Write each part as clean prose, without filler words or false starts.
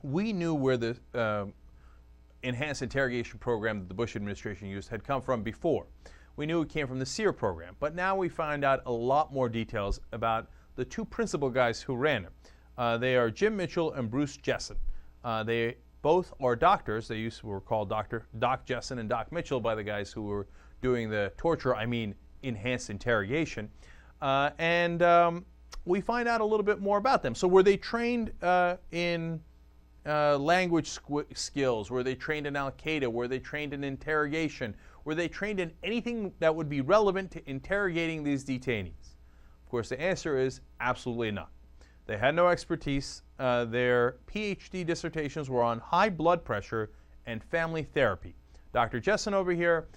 we knew where the enhanced interrogation program that the Bush administration used had come from before. We knew it came from the SEER program, but now we find out a lot more details about the two principal guys who ran it. They are Jim Mitchell and Bruce Jessen. They both are doctors. They were called Doc Jessen and Doc Mitchell by the guys who were doing the torture, enhanced interrogation. We find out a little bit more about them. So were they trained in language skills? Were they trained in Al-Qaeda? Were they trained in interrogation? Were they trained in anything that would be relevant to interrogating these detainees? Of course, the answer is absolutely not. They had no expertise. Their PhD dissertations were on high blood pressure and family therapy. Dr. Jessen over here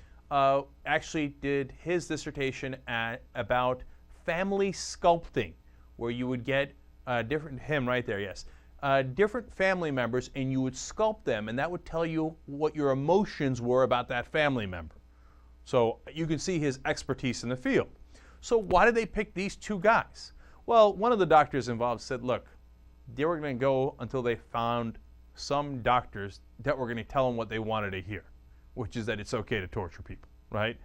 actually did his dissertation about family sculpting, where you would get different family members and you would sculpt them, and that would tell you what your emotions were about that family member. So you can see his expertise in the field. So why did they pick these two guys? Well, one of the doctors involved said, look, they were going to go until they found some doctors that were going to tell them what they wanted to hear, which is that it's okay to torture people, right?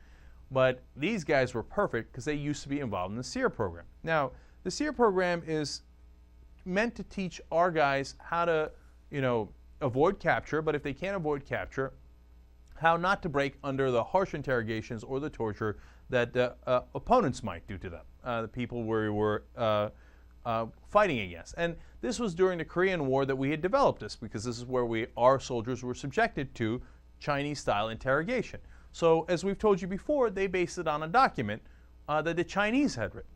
But these guys were perfect because they used to be involved in the SEER program. Now, the SEER program is meant to teach our guys how to, avoid capture, but if they can't avoid capture, how not to break under the harsh interrogations or the torture that opponents might do to them, the people we were fighting against. And this was during the Korean War that we had developed this, because this is where our soldiers were subjected to Chinese-style interrogation. So, as we've told you before, they based it on a document that the Chinese had written.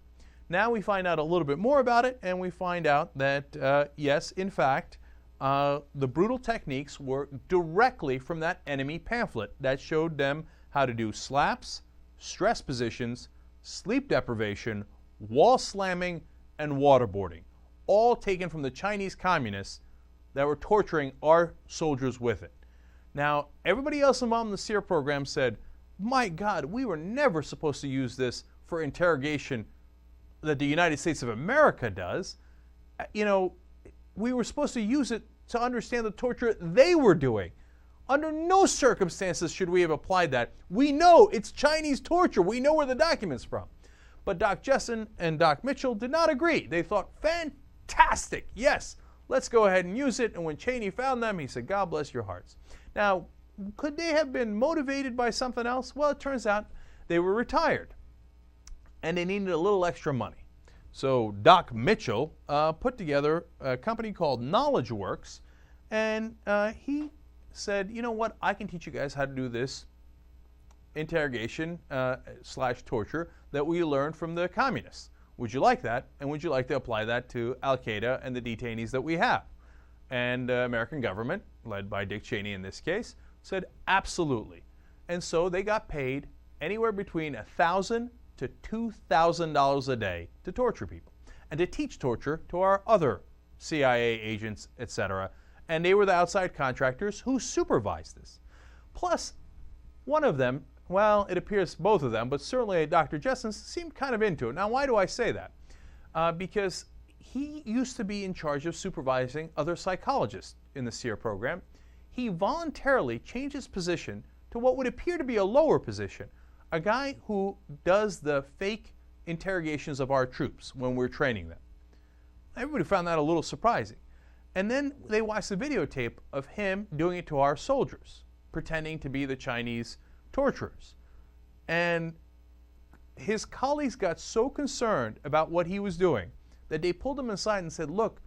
Now we find out a little bit more about it, and we find out that, yes, in fact, the brutal techniques were directly from that enemy pamphlet that showed them how to do slaps, stress positions, sleep deprivation, wall slamming, and waterboarding, all taken from the Chinese communists that were torturing our soldiers with it. Now, everybody else involved in the SEER program said, my God, we were never supposed to use this for interrogation that the United States of America does. We were supposed to use it to understand the torture they were doing. Under no circumstances should we have applied that. We know it's Chinese torture. We know where the document's from. But Doc Jessen and Doc Mitchell did not agree. They thought, fantastic, yes, let's go ahead and use it. And when Cheney found them, he said, God bless your hearts. Now, could they have been motivated by something else? Well, it turns out they were retired, and they needed a little extra money. So Doc Mitchell put together a company called Knowledge Works, and he said, you know what, I can teach you guys how to do this interrogation / torture that we learned from the communists. Would you like that? And would you like to apply that to Al-Qaeda and the detainees that we have? And the American government, led by Dick Cheney in this case, said absolutely. And so they got paid anywhere between $1,000 to $2,000 a day to torture people and to teach torture to our other CIA agents, etc. And they were the outside contractors who supervised this. Plus, one of them, well, it appears both of them, but certainly Dr. Jessen seemed kind of into it. Now, why do I say that? Because he used to be in charge of supervising other psychologists in the SEER program. He voluntarily changed his position to what would appear to be a lower position, a guy who does the fake interrogations of our troops when we're training them. Everybody found that a little surprising. And then they watched the videotape of him doing it to our soldiers, pretending to be the Chinese torturers. And his colleagues got so concerned about what he was doing that they pulled him aside and said, look,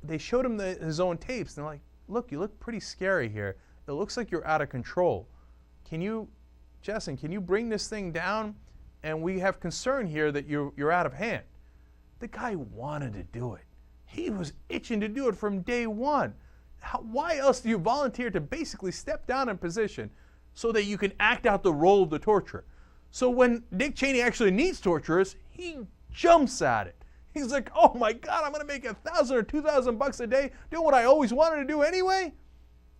they showed him his own tapes, and they're like, look, you look pretty scary here. It looks like you're out of control. Jessen, can you bring this thing down? And we have concern here that you're out of hand. The guy wanted to do it. He was itching to do it from day one. Why else do you volunteer to basically step down in position so that you can act out the role of the torturer? So when Dick Cheney actually needs torturers, he jumps at it. He's like, oh my God, I'm going to make $1,000 or $2,000 a day doing what I always wanted to do anyway?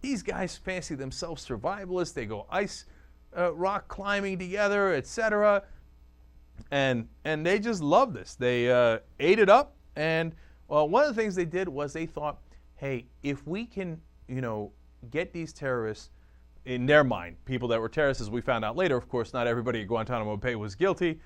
These guys fancy themselves survivalists. They go ice rock climbing together, etc. And they just love this. They ate it up. And well, one of the things they did was they thought, hey, if we can, get these terrorists, in their mind, people that were terrorists, as we found out later, of course, not everybody at Guantanamo Bay was guilty.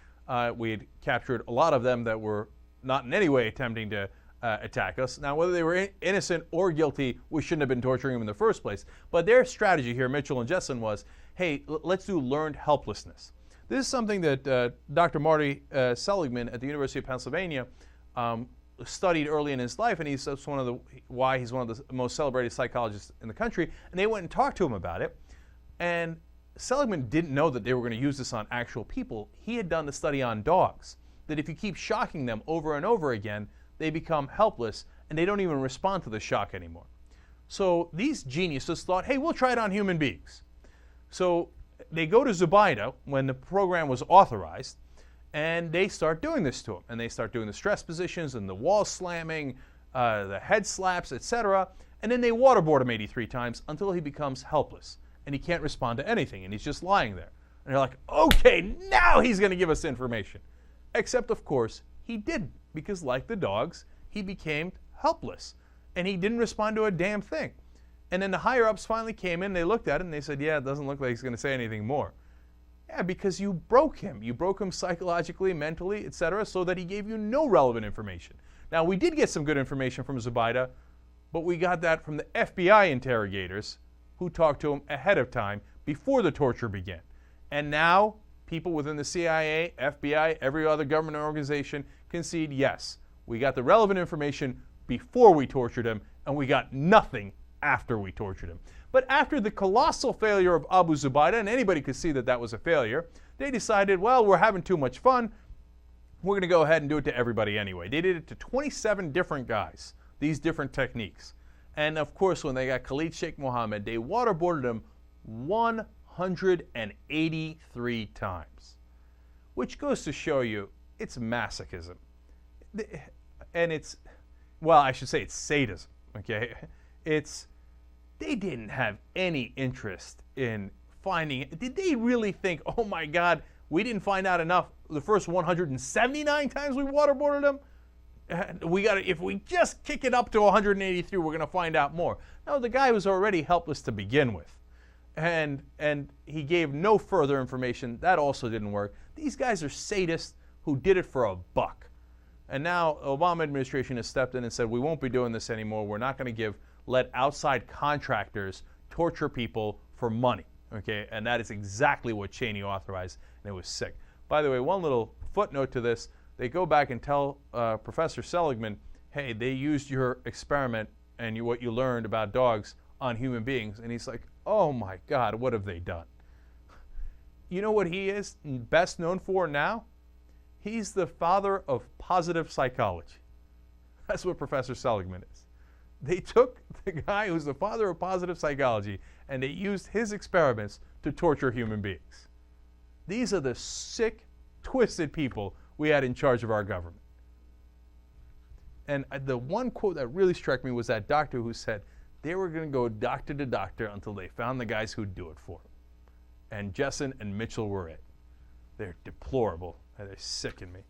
We had captured a lot of them that were not in any way attempting to attack us. Now, whether they were innocent or guilty, we shouldn't have been torturing them in the first place. But their strategy here, Mitchell and Jessen, was, hey, let's do learned helplessness. This is something that Dr. Marty Seligman at the University of Pennsylvania studied early in his life, and he's why he's one of the most celebrated psychologists in the country. And they went and talked to him about it. And Seligman didn't know that they were going to use this on actual people. He had done the study on dogs, that if you keep shocking them over and over again, they become helpless and they don't even respond to the shock anymore. So these geniuses thought, hey, we'll try it on human beings. So they go to Zubaida when the program was authorized, and they start doing this to him. And they start doing the stress positions and the wall slamming, the head slaps, etc. And then they waterboard him 83 times until he becomes helpless. And he can't respond to anything, and he's just lying there. And they're like, okay, now he's going to give us information. Except, of course, he didn't, because like the dogs, he became helpless, and he didn't respond to a damn thing. And then the higher-ups finally came in, they looked at it, and they said, yeah, it doesn't look like he's going to say anything more. Yeah, because you broke him. You broke him psychologically, mentally, etc., so that he gave you no relevant information. Now, we did get some good information from Zubaida, but we got that from the FBI interrogators, who talked to him ahead of time before the torture began. And now people within the CIA, FBI, every other government organization concede, yes, we got the relevant information before we tortured him, and we got nothing after we tortured him. But after the colossal failure of Abu Zubaydah, and anybody could see that that was a failure, they decided, well, we're having too much fun, we're going to go ahead and do it to everybody anyway. They did it to 27 different guys, these different techniques. And of course, when they got Khalid Sheikh Mohammed, they waterboarded him 183 times, which goes to show you it's masochism. And it's, well, I should say it's sadism, okay? They didn't have any interest in finding it. Did they really think, oh my God, we didn't find out enough the first 179 times we waterboarded him? If we just kick it up to 183, we're going to find out more. No, the guy was already helpless to begin with. And he gave no further information. That also didn't work. These guys are sadists who did it for a buck. And now the Obama administration has stepped in and said, we won't be doing this anymore. We're not going to let outside contractors torture people for money. Okay? And that is exactly what Cheney authorized, and it was sick. By the way, one little footnote to this. They go back and tell Professor Seligman, hey, they used your experiment and what you learned about dogs on human beings. And he's like, oh my God, what have they done? You know what he is best known for now? He's the father of positive psychology. That's what Professor Seligman is. They took the guy who's the father of positive psychology and they used his experiments to torture human beings. These are the sick, twisted people we had in charge of our government. And the one quote that really struck me was that doctor who said they were going to go doctor to doctor until they found the guys who'd do it for them. And Jessen and Mitchell were it. They're deplorable, and they sicken me.